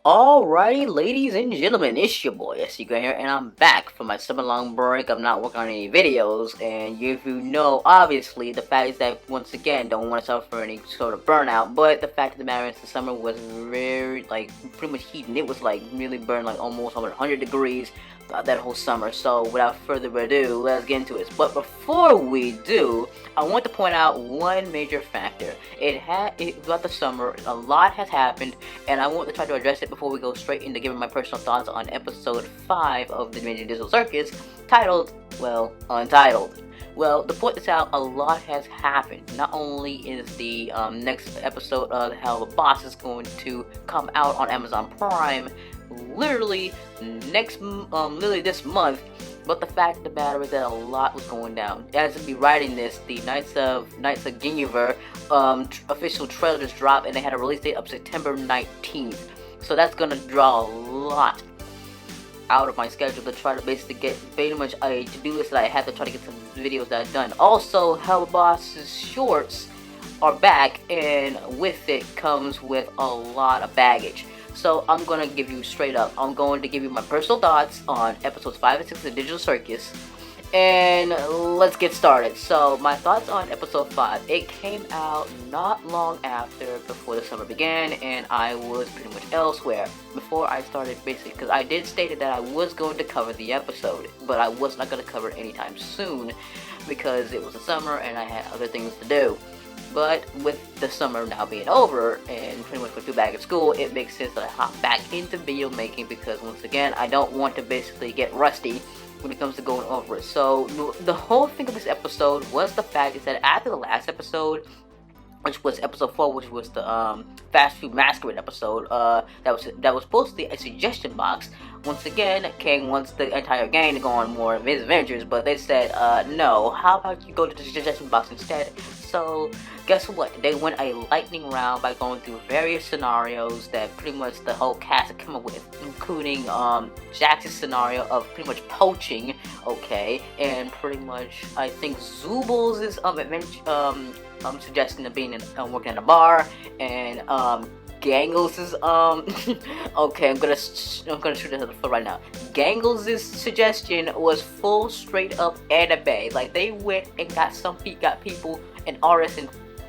Alrighty, ladies and gentlemen, it's your boy SCGRANT here, and I'm back from my summer-long break. I'm not working on any videos, and if you know, obviously, the fact is that, once again, don't want to suffer any sort of burnout, but the fact of the matter is the summer was very, pretty much heating. It was, really burned, almost over 100 degrees that whole summer. So, without further ado, let's get into it. But before we do, I want to point out one major factor. Throughout the summer, a lot has happened, and I want to try to address it before we go straight into giving my personal thoughts on episode 5 of the Major Digital Circus, titled, Untitled. Well, to point this out, a lot has happened. Not only is the next episode of Hell the Boss is going to come out on Amazon Prime, literally this month, but the fact of the matter is that a lot was going down. As of me writing this, the Knights of Geneva official trailer just dropped, and they had a release date of September 19th. So that's gonna draw a lot out of my schedule to try to basically get pretty much a to-do list that I have to try to get some videos that I've done. Also, Hell Boss's shorts are back, and with it comes with a lot of baggage. So I'm going to give you straight up, I'm going to give you my personal thoughts on episodes 5 and 6 of the Digital Circus, and let's get started. So my thoughts on episode 5, it came out not long before the summer began, and I was pretty much elsewhere before I started basically, because I did state that I was going to cover the episode, but I was not going to cover it anytime soon, because it was the summer and I had other things to do. But with the summer now being over and pretty much with you back at school, it makes sense that I hop back into video making, because once again, I don't want to basically get rusty when it comes to going over it. So the whole thing of this episode was the fact is that after the last episode, which was episode 4, which was the Fast Food Masquerade episode, that was supposed to be a suggestion box. Once again, King wants the entire gang to go on more of his adventures, but they said, no, how about you go to the suggestion box instead? So, guess what? They went a lightning round by going through various scenarios that pretty much the whole cast had come up with, including Jax's scenario of pretty much poaching, okay, and pretty much, I think Zubal's adventure, suggesting of being working at a bar, and Gangles' okay, I'm gonna shoot this at the foot right now. Gangles' suggestion was full straight up anime. Like, they went and got people and artists and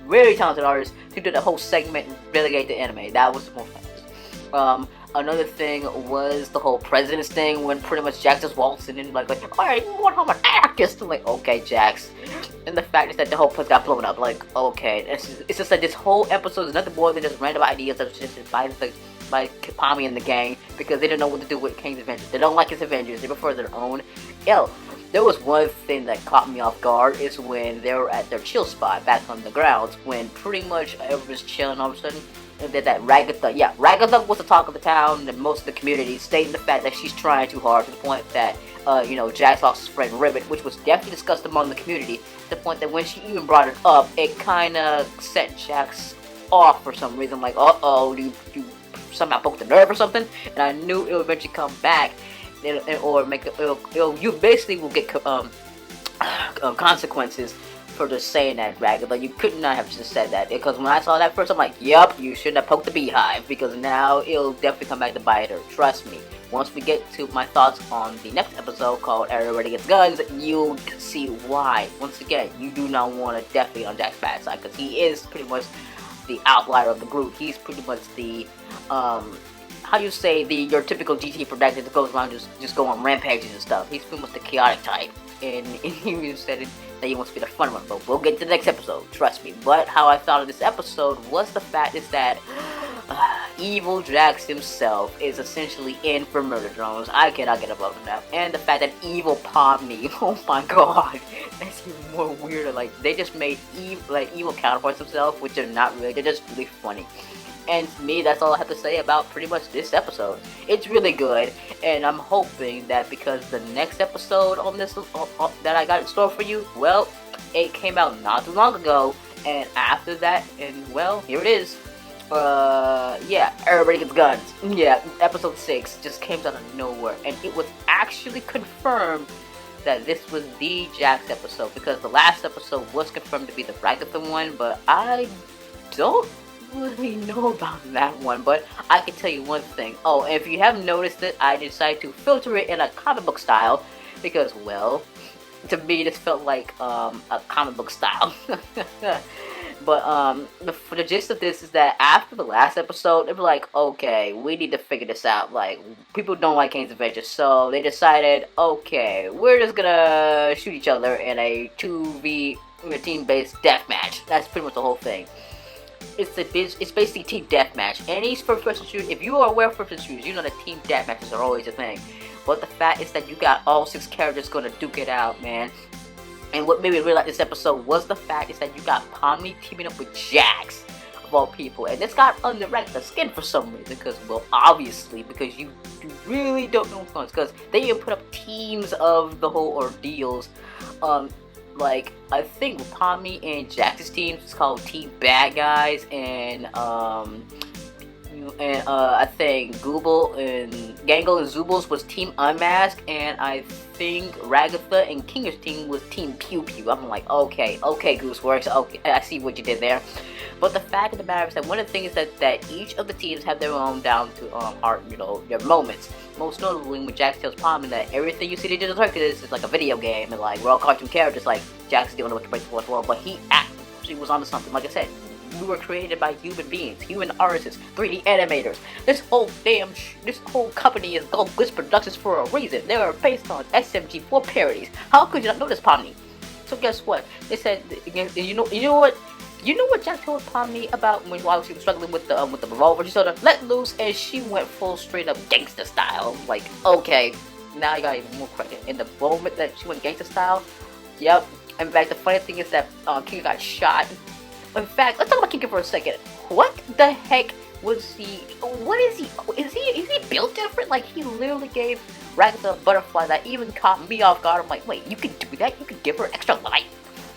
very talented artists to do the whole segment and relegate to anime. That was the most famous. Another thing was the whole president's thing, when pretty much Jax just walks in and alright, you want him an anarchist? I'm like, okay, Jax. And the fact is that the whole place got blown up. Like, okay, it's just like this whole episode is nothing more than just random ideas that was just by Kami and the gang, because they didn't know what to do with King's Avengers. They don't like his Avengers. They prefer their own. Yo, there was one thing that caught me off guard, is when they were at their chill spot back on the grounds, when pretty much everyone's chilling all of a sudden. And then that Ragatha, Ragatha was the talk of the town and most of the community, stating the fact that she's trying too hard, to the point that, Jax lost his friend Ribbit, which was definitely discussed among the community, to the point that when she even brought it up, it kind of set Jax off for some reason, like, uh-oh, you somehow broke the nerve or something, and I knew it would eventually come back, or you basically will get consequences for just saying that, Ragged. Like, you could not have just said that, because when I saw that first, I'm like, yup, you shouldn't have poked the beehive, because now it'll definitely come back to bite her. Trust me. Once we get to my thoughts on the next episode called Everybody Gets Guns, you'll see why. Once again, you do not want to definitely on Jack's bad side, because he is pretty much the outlier of the group. He's pretty much the, your typical GT protagonist that goes around just go on rampages and stuff. He's pretty much the chaotic type, and he even said it, that he wants to be the fun one, but we'll get to the next episode, trust me. But how I thought of this episode was the fact is that evil Jax himself is essentially in for murder drones. I cannot get above him now. And the fact that evil Pomni, oh my god, that's even more weirder. Like, they just made evil counterparts themselves, which are not really, they're just really funny. And to me, that's all I have to say about pretty much this episode. It's really good, and I'm hoping that because the next episode on this that I got in store for you, well, it came out not too long ago, and after that, and well, here it is. Everybody Gets Guns. Yeah, episode 6 just came out of nowhere, and it was actually confirmed that this was the Jax episode, because the last episode was confirmed to be the Ragatha one, but I don't really know about that one, but I can tell you one thing. Oh, and if you haven't noticed it, I decided to filter it in a comic book style because, well, to me this felt like a comic book style. But the gist of this is that after the last episode, they were like, okay, we need to figure this out. Like, people don't like Kane's Adventures, so they decided, okay, we're just gonna shoot each other in a 2v team-based deathmatch. That's pretty much the whole thing. It's basically team deathmatch. Any first-person shooter, if you are aware of first-person shooters, you know that team deathmatches are always a thing. But the fact is that you got all 6 characters gonna duke it out, man. And what made me realize this episode was the fact is that you got Pomni teaming up with Jax, of all people. And this got under the skin for some reason, because, well, obviously, because you really don't know what's going on. Because they even put up teams of the whole ordeals. Like, I think Pomni and Jax's team is called Team Bad Guys, and I think Google and Gangle and Zoobles was Team Unmasked, and I think Ragatha and Kinger's team was Team Pew Pew. I'm like, okay, Gooseworks, okay, I see what you did there. But the fact of the matter is that one of the things that each of the teams have their own down to art, you know, their moments. Most notably when Jax tells Pomni that everything you see in Digital Circus is like a video game, and like we're all cartoon characters, like Jax is dealing with the fourth world, but he actually was onto something. Like I said, we were created by human beings, human artists, 3D animators. This whole company is called Glitch Productions for a reason. They are based on SMG4 parodies. How could you not know this, Pomni? So guess what? They said, you know what Jack told Pomni about while she was struggling with the revolver? She told her, let loose, and she went full straight up gangster style. Like, okay, now you got even more credit. In the moment that she went gangster style, yep. In fact, the funny thing is that King got shot. In fact, let's talk about Kinker for a second. What the heck was he? What is he? Is he built different? Like, he literally gave Ragatha a butterfly that even caught me off guard. I'm like, wait, you can do that? You can give her extra life?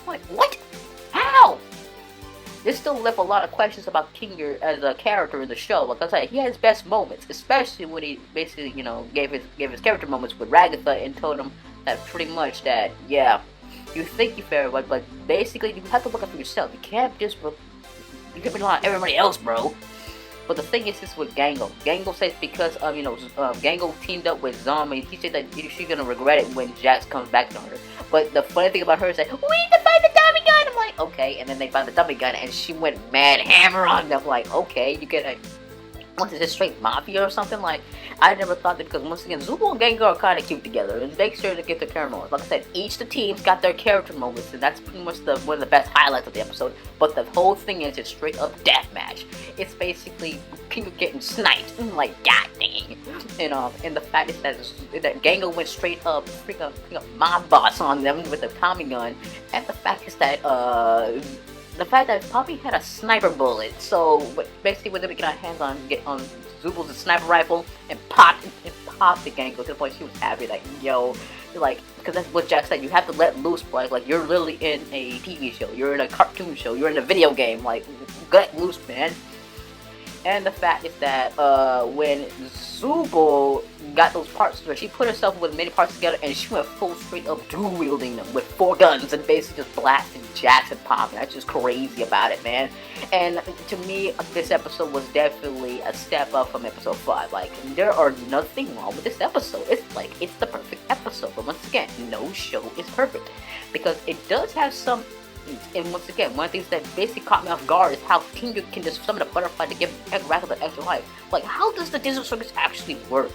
I'm like, what? How? This still left a lot of questions about Kinger as a character in the show. Like I said, he had his best moments, especially when he basically, you know, gave his character moments with Ragatha and told him that pretty much that, yeah, you think you're fair, but basically you have to look out for yourself. You can't rely on everybody else, bro. But the thing is, this with Gangle. Gangle says because Gangle teamed up with Zombie. He said that she's gonna regret it when Jax comes back to her. But the funny thing about her is that we need to find the dummy gun. I'm like, okay, and then they found the dummy gun, and she went mad hammer on them. Like, okay, you get a. What is this, straight mafia or something? Like, I never thought that, because once again, Zubo and Gangle are kind of cute together, and make sure to get their character moments. Like I said, each of the teams got their character moments, and that's pretty much one of the best highlights of the episode. But the whole thing is just straight up deathmatch. It's basically people getting sniped, like, god dang. And the fact is that Gangle went straight up, freaking mob boss on them with the Tommy gun, and the fact is that Poppy had a sniper bullet, so basically when they get our hands on Zubo's sniper rifle and popped the Gangle to the point she was happy, like, yo, like, because that's what Jack said, you have to let loose, bro. Like you're literally in a TV show, you're in a cartoon show, you're in a video game, like, let loose, man. And the fact is that when Zubo got those parts where she put herself with many parts together and she went full straight up dual wielding them with 4 guns and basically just blasting Jax and Poppy. That's just crazy about it, man. And to me, this episode was definitely a step up from episode 5. Like, there are nothing wrong with this episode. It's like, it's the perfect episode. But once again, no show is perfect, because it does have some. And once again, one of the things that basically caught me off guard is how Kinga can just summon a butterfly to give Ragatha extra life. Like, how does the Digital Circus actually work?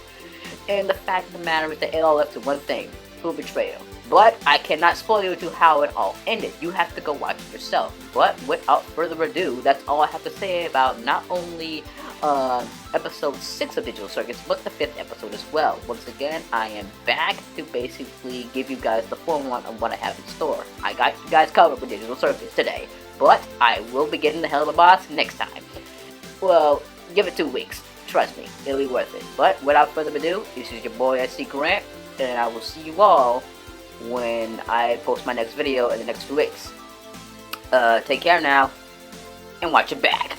And the fact of the matter is that it all left to one thing: who betrayal. But I cannot spoil you to how it all ended. You have to go watch it yourself. But without further ado, that's all I have to say about not only episode 6 of Digital Circus, but the 5th episode as well. Once again, I am back to basically give you guys the full one of what I have in store. I got you guys covered with Digital Circus today, but I will be getting the hell of a boss next time. Well, give it 2 weeks. Trust me, it'll be worth it. But without further ado, this is your boy SCGRANT, and I will see you all when I post my next video in the next 2 weeks. Take care now, and watch your back.